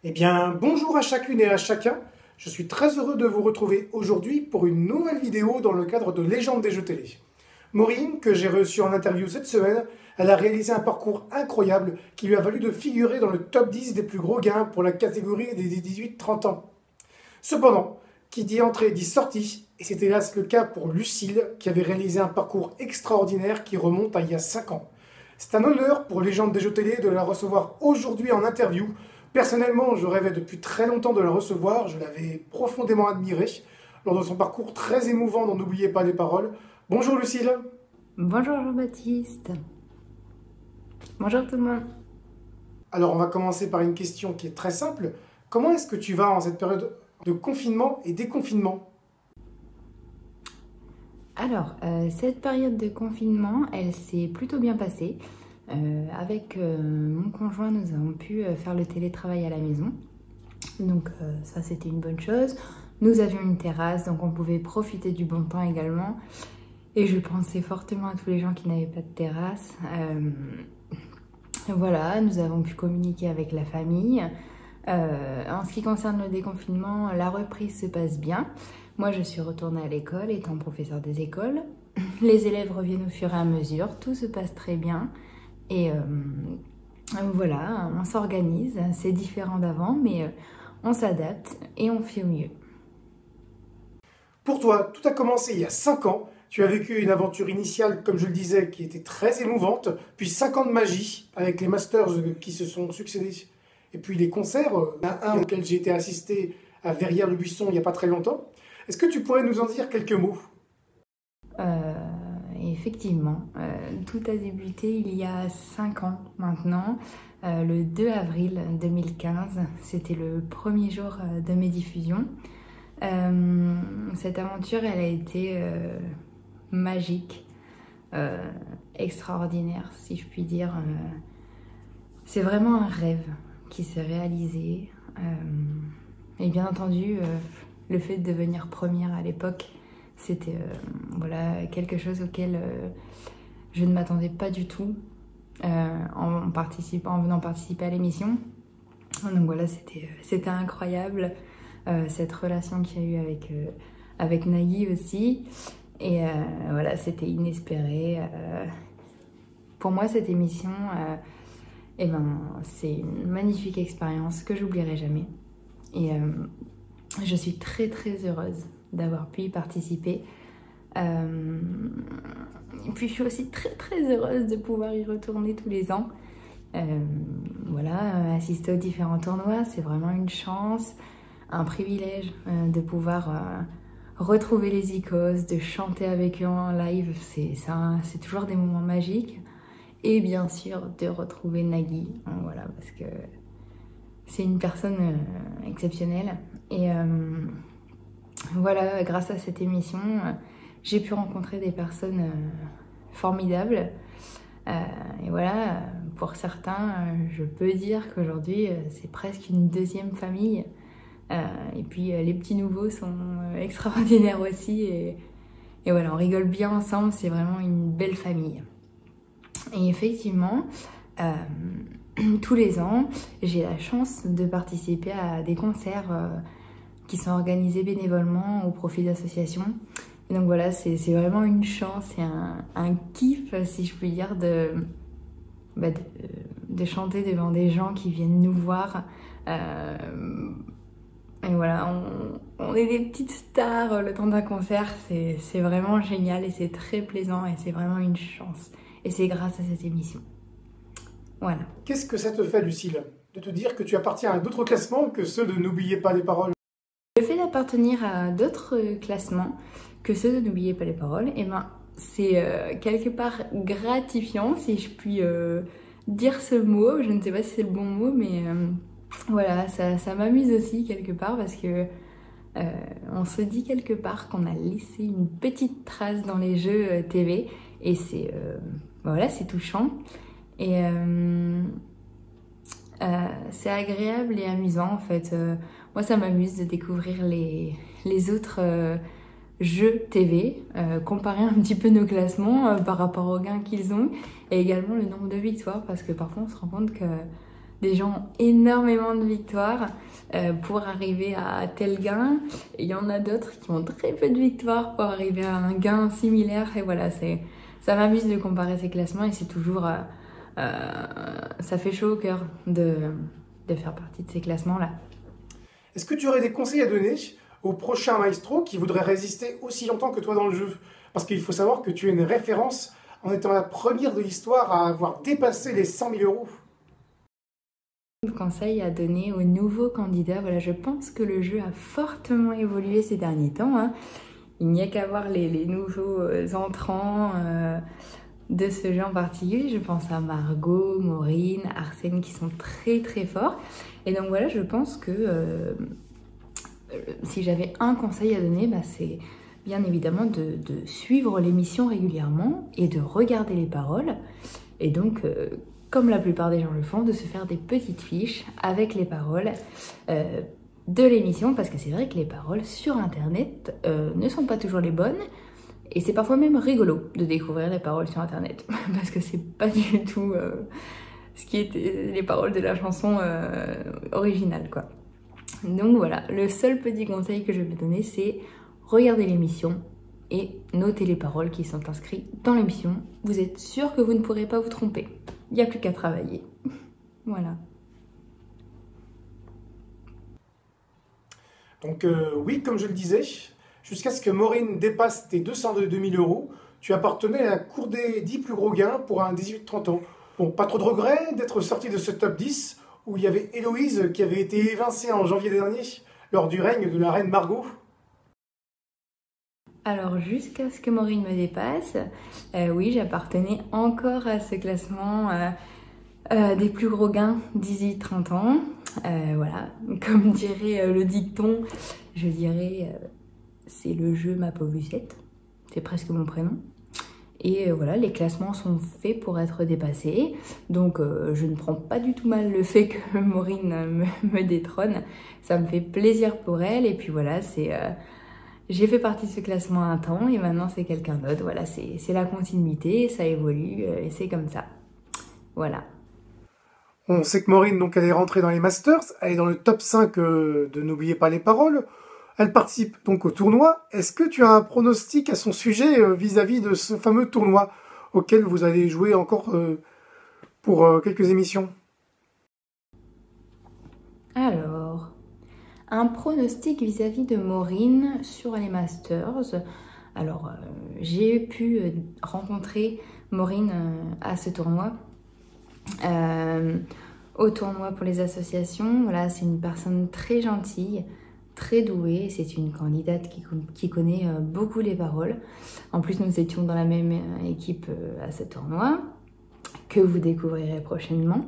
Eh bien, bonjour à chacune et à chacun. Je suis très heureux de vous retrouver aujourd'hui pour une nouvelle vidéo dans le cadre de Légende des jeux télé. Maureen, que j'ai reçue en interview cette semaine, elle a réalisé un parcours incroyable qui lui a valu de figurer dans le top 10 des plus gros gains pour la catégorie des 18-30 ans. Cependant, qui dit entrée dit sortie, et c'est hélas le cas pour Lucille, qui avait réalisé un parcours extraordinaire qui remonte à il y a 5 ans. C'est un honneur pour Légende des jeux télé de la recevoir aujourd'hui en interview. Personnellement, je rêvais depuis très longtemps de la recevoir, je l'avais profondément admirée lors de son parcours très émouvant dont n'oubliez pas les paroles. Bonjour Lucille. Bonjour Jean-Baptiste. Bonjour tout le monde. Alors on va commencer par une question qui est très simple. Comment est-ce que tu vas en cette période de confinement et déconfinement ? Alors, cette période de confinement, elle s'est plutôt bien passée. Avec mon conjoint, nous avons pu faire le télétravail à la maison. Donc ça, c'était une bonne chose. Nous avions une terrasse, donc on pouvait profiter du bon temps également. Et je pensais fortement à tous les gens qui n'avaient pas de terrasse. Voilà, nous avons pu communiquer avec la famille. En ce qui concerne le déconfinement, la reprise se passe bien. Moi, je suis retournée à l'école, étant professeure des écoles. Les élèves reviennent au fur et à mesure, tout se passe très bien. Et voilà, on s'organise, c'est différent d'avant, mais on s'adapte et on fait au mieux. Pour toi, tout a commencé il y a 5 ans. Tu as vécu une aventure initiale, comme je le disais, qui était très émouvante, puis 5 ans de magie, avec les masters qui se sont succédés, et puis les concerts, un auquel j'ai été assisté à Verrières-le-Buisson il n'y a pas très longtemps. Est-ce que tu pourrais nous en dire quelques mots ? Effectivement, tout a débuté il y a 5 ans maintenant, le 2 avril 2015, c'était le premier jour de mes diffusions. Cette aventure, elle a été magique, extraordinaire si je puis dire. C'est vraiment un rêve qui s'est réalisé. Et bien entendu, le fait de devenir première à l'époque, c'était voilà, quelque chose auquel je ne m'attendais pas du tout en venant participer à l'émission. Donc voilà, c'était incroyable, cette relation qu'il y a eu avec Nagui aussi. Et voilà, c'était inespéré. Pour moi, cette émission, eh ben, c'est une magnifique expérience que j'oublierai jamais. Et je suis très très heureuse d'avoir pu y participer. Et puis je suis aussi très très heureuse de pouvoir y retourner tous les ans. Voilà, assister aux différents tournois, c'est vraiment une chance, un privilège de pouvoir retrouver les icônes, de chanter avec eux en live, c'est toujours des moments magiques. Et bien sûr, de retrouver Nagui, voilà, parce que c'est une personne exceptionnelle. Et voilà, grâce à cette émission, j'ai pu rencontrer des personnes formidables. Et voilà, pour certains, je peux dire qu'aujourd'hui, c'est presque une deuxième famille. Et puis, les petits nouveaux sont extraordinaires aussi. Et voilà, on rigole bien ensemble, c'est vraiment une belle famille. Et effectivement, tous les ans, j'ai la chance de participer à des concerts qui sont organisés bénévolement au profit d'associations. Et donc voilà, c'est vraiment une chance et un kiff, si je puis dire, de chanter devant des gens qui viennent nous voir. Et voilà, on est des petites stars le temps d'un concert, c'est vraiment génial et c'est très plaisant et c'est vraiment une chance. Et c'est grâce à cette émission. Voilà. Qu'est-ce que ça te fait, Lucille, de te dire que tu appartiens à d'autres classements que ceux de N'oubliez pas les paroles ? Le fait d'appartenir à d'autres classements que ceux de N'oubliez pas les paroles, eh ben, c'est quelque part gratifiant, si je puis dire ce mot. Je ne sais pas si c'est le bon mot, mais voilà, ça m'amuse aussi quelque part parce que on se dit quelque part qu'on a laissé une petite trace dans les jeux TV et voilà, c'est touchant. Et c'est agréable et amusant en fait. Moi, ça m'amuse de découvrir les autres jeux TV, comparer un petit peu nos classements par rapport aux gains qu'ils ont et également le nombre de victoires parce que parfois on se rend compte que des gens ont énormément de victoires pour arriver à tel gain. Et il y en a d'autres qui ont très peu de victoires pour arriver à un gain similaire. Et voilà, ça m'amuse de comparer ces classements et c'est toujours... ça fait chaud au cœur de faire partie de ces classements-là. Est-ce que tu aurais des conseils à donner aux prochains maestros qui voudraient résister aussi longtemps que toi dans le jeu? Parce qu'il faut savoir que tu es une référence en étant la première de l'histoire à avoir dépassé les 100 000 euros. Conseil à donner aux nouveaux candidats, voilà, je pense que le jeu a fortement évolué ces derniers temps, hein. Il n'y a qu'à voir les nouveaux entrants de ce jeu en particulier. Je pense à Margot, Maureen, Arsène qui sont très très forts. Et donc voilà, je pense que si j'avais un conseil à donner, c'est bien évidemment de suivre l'émission régulièrement et de regarder les paroles. Et donc, comme la plupart des gens le font, de se faire des petites fiches avec les paroles de l'émission, parce que c'est vrai que les paroles sur Internet ne sont pas toujours les bonnes. Et c'est parfois même rigolo de découvrir les paroles sur Internet, parce que c'est pas du tout ce qui était les paroles de la chanson originale, quoi. Donc voilà, le seul petit conseil que je vais donner, c'est regarder l'émission et noter les paroles qui sont inscrites dans l'émission. Vous êtes sûr que vous ne pourrez pas vous tromper. Il n'y a plus qu'à travailler. Voilà. Donc oui, comme je le disais, jusqu'à ce que Maureen dépasse tes 202 000 euros, tu appartenais à la cour des 10 plus gros gains pour un 18-30 ans. Bon, pas trop de regrets d'être sorti de ce top 10 où il y avait Héloïse qui avait été évincée en janvier dernier lors du règne de la reine Margot. Alors jusqu'à ce que Maureen me dépasse, oui, j'appartenais encore à ce classement des plus gros gains 18-30 ans. Voilà, comme dirait le dicton, je dirais c'est le jeu ma pauvre Lucette, c'est presque mon prénom. Et voilà, les classements sont faits pour être dépassés, donc je ne prends pas du tout mal le fait que Maureen me détrône, ça me fait plaisir pour elle, et puis voilà, j'ai fait partie de ce classement un temps, et maintenant c'est quelqu'un d'autre, voilà, c'est la continuité, ça évolue, et c'est comme ça, voilà. On sait que Maureen, donc, elle est rentrée dans les Masters, elle est dans le top 5 de N'oubliez pas les paroles. Elle participe donc au tournoi. Est-ce que tu as un pronostic à son sujet vis-à-vis de ce fameux tournoi auquel vous allez jouer encore pour quelques émissions? Alors, un pronostic vis-à-vis de Maureen sur les Masters. Alors, j'ai pu rencontrer Maureen à ce tournoi. Au tournoi pour les associations, voilà, c'est une personne très gentille, très douée, c'est une candidate qui connaît beaucoup les paroles. En plus, nous étions dans la même équipe à ce tournoi, que vous découvrirez prochainement.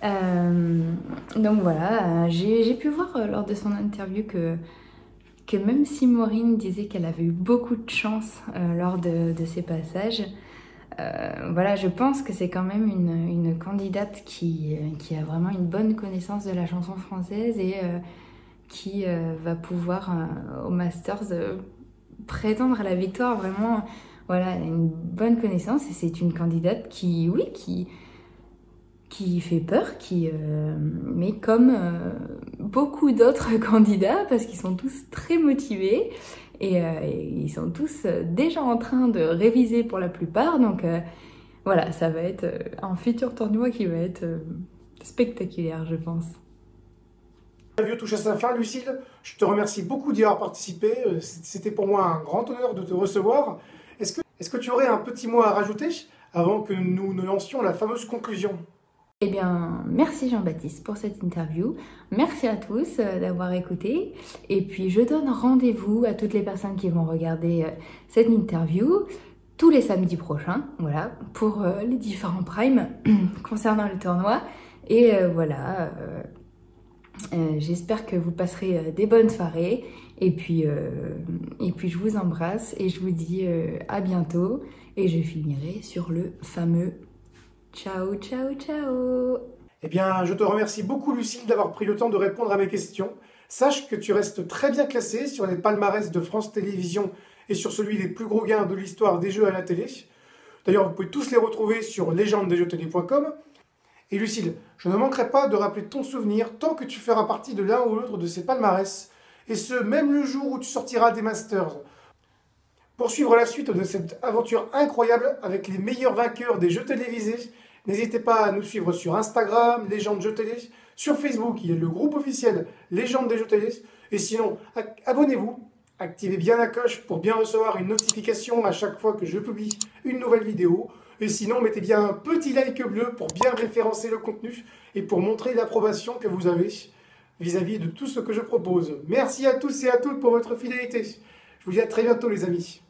Donc voilà, j'ai pu voir lors de son interview que même si Maureen disait qu'elle avait eu beaucoup de chance lors de ses passages, voilà, je pense que c'est quand même une candidate qui a vraiment une bonne connaissance de la chanson française et qui va pouvoir au Masters prétendre à la victoire. Vraiment, voilà, une bonne connaissance, et c'est une candidate qui fait peur, mais comme beaucoup d'autres candidats, parce qu'ils sont tous très motivés et ils sont tous déjà en train de réviser pour la plupart. Donc voilà, ça va être un futur tournoi qui va être spectaculaire, je pense. L'interview touche à sa fin, Lucille. Je te remercie beaucoup d'y avoir participé. C'était pour moi un grand honneur de te recevoir. Est-ce que tu aurais un petit mot à rajouter avant que nous ne lancions la fameuse conclusion? Eh bien, merci Jean-Baptiste pour cette interview. Merci à tous d'avoir écouté. Et puis, je donne rendez-vous à toutes les personnes qui vont regarder cette interview tous les samedis prochains, voilà, pour les différents primes concernant le tournoi. Et voilà, j'espère que vous passerez des bonnes soirées. Et puis, je vous embrasse et je vous dis à bientôt. Et je finirai sur le fameux ciao, ciao, ciao. Eh bien, je te remercie beaucoup, Lucille, d'avoir pris le temps de répondre à mes questions. Sache que tu restes très bien classée sur les palmarès de France Télévisions et sur celui des plus gros gains de l'histoire des jeux à la télé. D'ailleurs, vous pouvez tous les retrouver sur legendesjeuxtélé.com. Et Lucille, je ne manquerai pas de rappeler ton souvenir tant que tu feras partie de l'un ou l'autre de ces palmarès, et ce, même le jour où tu sortiras des Masters. Pour suivre la suite de cette aventure incroyable avec les meilleurs vainqueurs des jeux télévisés, n'hésitez pas à nous suivre sur Instagram, Légende Jeux Télé, sur Facebook, il y a le groupe officiel Légende des Jeux Télé, et sinon, abonnez-vous, activez bien la cloche pour bien recevoir une notification à chaque fois que je publie une nouvelle vidéo, et sinon, mettez bien un petit like bleu pour bien référencer le contenu et pour montrer l'approbation que vous avez vis-à-vis de tout ce que je propose. Merci à tous et à toutes pour votre fidélité. Je vous dis à très bientôt les amis.